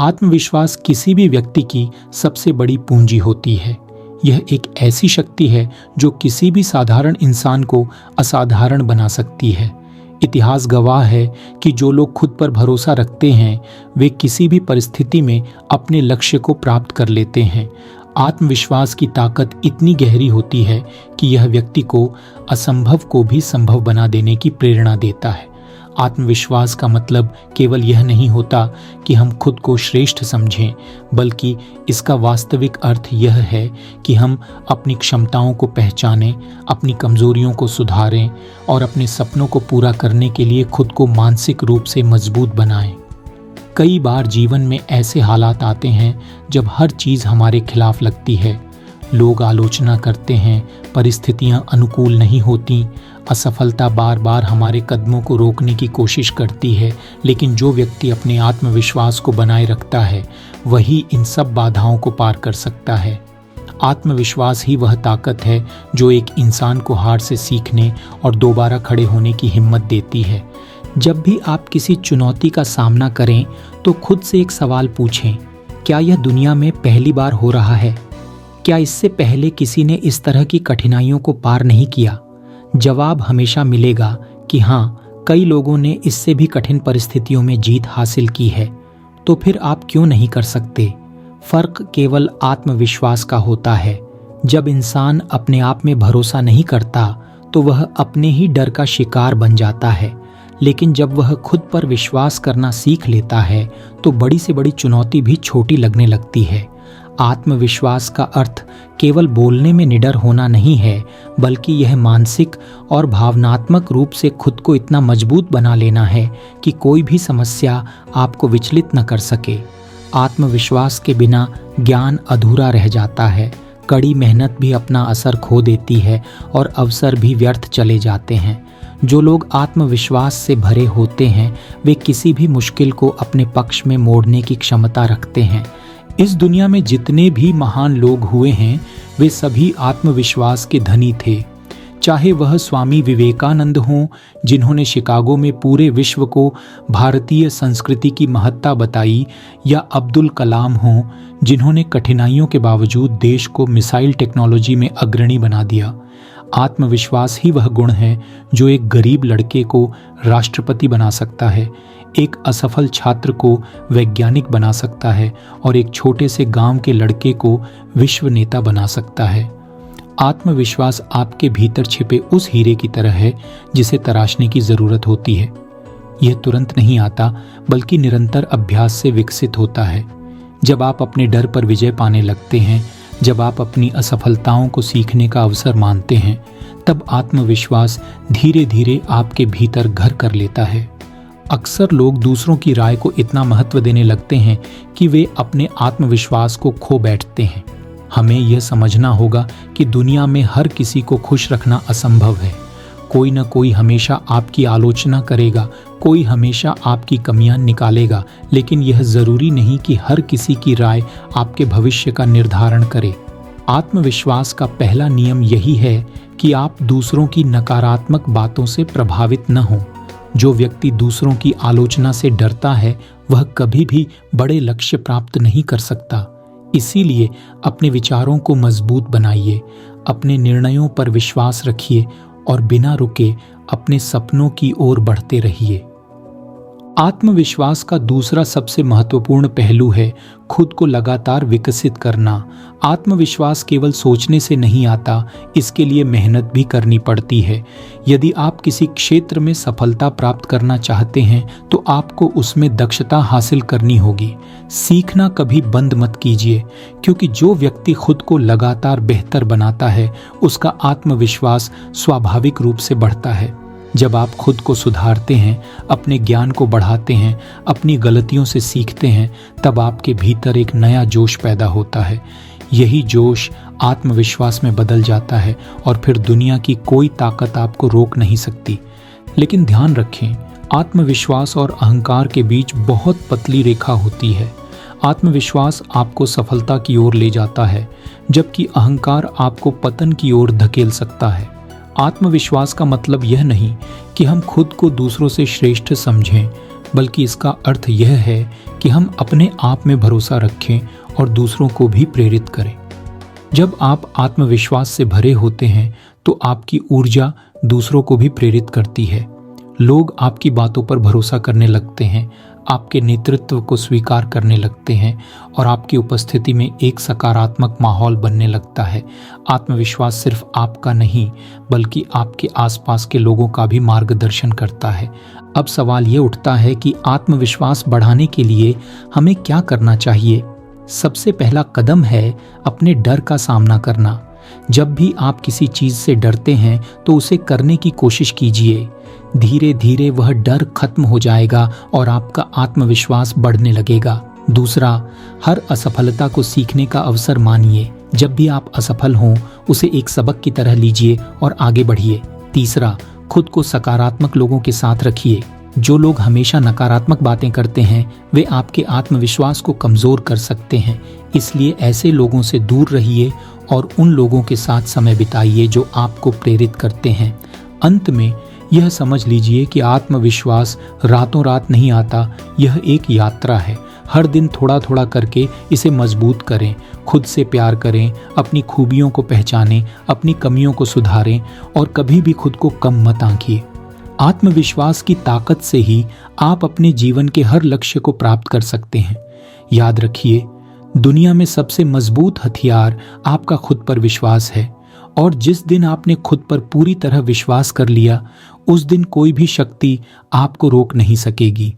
आत्मविश्वास किसी भी व्यक्ति की सबसे बड़ी पूंजी होती है। यह एक ऐसी शक्ति है जो किसी भी साधारण इंसान को असाधारण बना सकती है। इतिहास गवाह है कि जो लोग खुद पर भरोसा रखते हैं वे किसी भी परिस्थिति में अपने लक्ष्य को प्राप्त कर लेते हैं। आत्मविश्वास की ताकत इतनी गहरी होती है कि यह व्यक्ति को असंभव को भी संभव बना देने की प्रेरणा देता है। आत्मविश्वास का मतलब केवल यह नहीं होता कि हम खुद को श्रेष्ठ समझें, बल्कि इसका वास्तविक अर्थ यह है कि हम अपनी क्षमताओं को पहचानें, अपनी कमजोरियों को सुधारें और अपने सपनों को पूरा करने के लिए खुद को मानसिक रूप से मजबूत बनाएं। कई बार जीवन में ऐसे हालात आते हैं जब हर चीज़ हमारे खिलाफ लगती है। लोग आलोचना करते हैं, परिस्थितियां अनुकूल नहीं होती, असफलता बार बार हमारे कदमों को रोकने की कोशिश करती है। लेकिन जो व्यक्ति अपने आत्मविश्वास को बनाए रखता है वही इन सब बाधाओं को पार कर सकता है। आत्मविश्वास ही वह ताकत है जो एक इंसान को हार से सीखने और दोबारा खड़े होने की हिम्मत देती है। जब भी आप किसी चुनौती का सामना करें तो खुद से एक सवाल पूछें, क्या यह दुनिया में पहली बार हो रहा है? क्या इससे पहले किसी ने इस तरह की कठिनाइयों को पार नहीं किया? जवाब हमेशा मिलेगा कि हाँ, कई लोगों ने इससे भी कठिन परिस्थितियों में जीत हासिल की है। तो फिर आप क्यों नहीं कर सकते? फर्क केवल आत्मविश्वास का होता है। जब इंसान अपने आप में भरोसा नहीं करता तो वह अपने ही डर का शिकार बन जाता है। लेकिन जब वह खुद पर विश्वास करना सीख लेता है तो बड़ी से बड़ी चुनौती भी छोटी लगने लगती है। आत्मविश्वास का अर्थ केवल बोलने में निडर होना नहीं है, बल्कि यह मानसिक और भावनात्मक रूप से खुद को इतना मजबूत बना लेना है कि कोई भी समस्या आपको विचलित न कर सके। आत्मविश्वास के बिना ज्ञान अधूरा रह जाता है, कड़ी मेहनत भी अपना असर खो देती है और अवसर भी व्यर्थ चले जाते हैं। जो लोग आत्मविश्वास से भरे होते हैं वे किसी भी मुश्किल को अपने पक्ष में मोड़ने की क्षमता रखते हैं। इस दुनिया में जितने भी महान लोग हुए हैं वे सभी आत्मविश्वास के धनी थे। चाहे वह स्वामी विवेकानंद हों, जिन्होंने शिकागो में पूरे विश्व को भारतीय संस्कृति की महत्ता बताई, या अब्दुल कलाम हों, जिन्होंने कठिनाइयों के बावजूद देश को मिसाइल टेक्नोलॉजी में अग्रणी बना दिया। आत्मविश्वास ही वह गुण है जो एक गरीब लड़के को राष्ट्रपति बना सकता है, एक असफल छात्र को वैज्ञानिक बना सकता है और एक छोटे से गांव के लड़के को विश्व नेता बना सकता है। आत्मविश्वास आपके भीतर छिपे उस हीरे की तरह है जिसे तराशने की जरूरत होती है। यह तुरंत नहीं आता, बल्कि निरंतर अभ्यास से विकसित होता है। जब आप अपने डर पर विजय पाने लगते हैं, जब आप अपनी असफलताओं को सीखने का अवसर मानते हैं, तब आत्मविश्वास धीरे धीरे आपके भीतर घर कर लेता है। अक्सर लोग दूसरों की राय को इतना महत्व देने लगते हैं कि वे अपने आत्मविश्वास को खो बैठते हैं। हमें यह समझना होगा कि दुनिया में हर किसी को खुश रखना असंभव है। कोई न कोई हमेशा आपकी आलोचना करेगा, कोई हमेशा आपकी कमियां निकालेगा, लेकिन यह जरूरी नहीं कि हर किसी की राय आपके भविष्य का निर्धारण करे। आत्मविश्वास का पहला नियम यही है कि आप दूसरों की नकारात्मक बातों से प्रभावित न हों। जो व्यक्ति दूसरों की आलोचना से डरता है वह कभी भी बड़े लक्ष्य प्राप्त नहीं कर सकता। इसीलिए अपने विचारों को मजबूत बनाइए, अपने निर्णयों पर विश्वास रखिए और बिना रुके अपने सपनों की ओर बढ़ते रहिए। आत्मविश्वास का दूसरा सबसे महत्वपूर्ण पहलू है खुद को लगातार विकसित करना। आत्मविश्वास केवल सोचने से नहीं आता, इसके लिए मेहनत भी करनी पड़ती है। यदि आप किसी क्षेत्र में सफलता प्राप्त करना चाहते हैं तो आपको उसमें दक्षता हासिल करनी होगी। सीखना कभी बंद मत कीजिए, क्योंकि जो व्यक्ति खुद को लगातार बेहतर बनाता है उसका आत्मविश्वास स्वाभाविक रूप से बढ़ता है। जब आप खुद को सुधारते हैं, अपने ज्ञान को बढ़ाते हैं, अपनी गलतियों से सीखते हैं, तब आपके भीतर एक नया जोश पैदा होता है। यही जोश आत्मविश्वास में बदल जाता है और फिर दुनिया की कोई ताकत आपको रोक नहीं सकती। लेकिन ध्यान रखें, आत्मविश्वास और अहंकार के बीच बहुत पतली रेखा होती है। आत्मविश्वास आपको सफलता की ओर ले जाता है, जबकि अहंकार आपको पतन की ओर धकेल सकता है। आत्मविश्वास का मतलब यह नहीं कि हम खुद को दूसरों से श्रेष्ठ समझें, बल्कि इसका अर्थ यह है कि हम अपने आप में भरोसा रखें और दूसरों को भी प्रेरित करें। जब आप आत्मविश्वास से भरे होते हैं तो आपकी ऊर्जा दूसरों को भी प्रेरित करती है। लोग आपकी बातों पर भरोसा करने लगते हैं, आपके नेतृत्व को स्वीकार करने लगते हैं और आपकी उपस्थिति में एक सकारात्मक माहौल बनने लगता है। आत्मविश्वास सिर्फ आपका नहीं बल्कि आपके आसपास के लोगों का भी मार्गदर्शन करता है। अब सवाल ये उठता है कि आत्मविश्वास बढ़ाने के लिए हमें क्या करना चाहिए। सबसे पहला कदम है अपने डर का सामना करना। जब भी आप किसी चीज से डरते हैं तो उसे करने की कोशिश कीजिए। धीरे धीरे वह डर खत्म हो जाएगा और आपका आत्मविश्वास बढ़ने लगेगा। दूसरा, हर असफलता को सीखने का अवसर मानिए। जब भी आप असफल हों उसे एक सबक की तरह लीजिए और आगे बढ़िए। तीसरा, खुद को सकारात्मक लोगों के साथ रखिए। जो लोग हमेशा नकारात्मक बातें करते हैं वे आपके आत्मविश्वास को कमजोर कर सकते हैं, इसलिए ऐसे लोगों से दूर रहिए और उन लोगों के साथ समय बिताइए जो आपको प्रेरित करते हैं। अंत में यह समझ लीजिए कि आत्मविश्वास रातों रात नहीं आता, यह एक यात्रा है। हर दिन थोड़ा थोड़ा करके इसे मजबूत करें, खुद से प्यार करें, अपनी खूबियों को पहचानें, अपनी कमियों को सुधारें और कभी भी खुद को कम मत आंकिए। आत्मविश्वास की ताकत से ही आप अपने जीवन के हर लक्ष्य को प्राप्त कर सकते हैं। याद रखिए, दुनिया में सबसे मजबूत हथियार आपका खुद पर विश्वास है और जिस दिन आपने खुद पर पूरी तरह विश्वास कर लिया उस दिन कोई भी शक्ति आपको रोक नहीं सकेगी।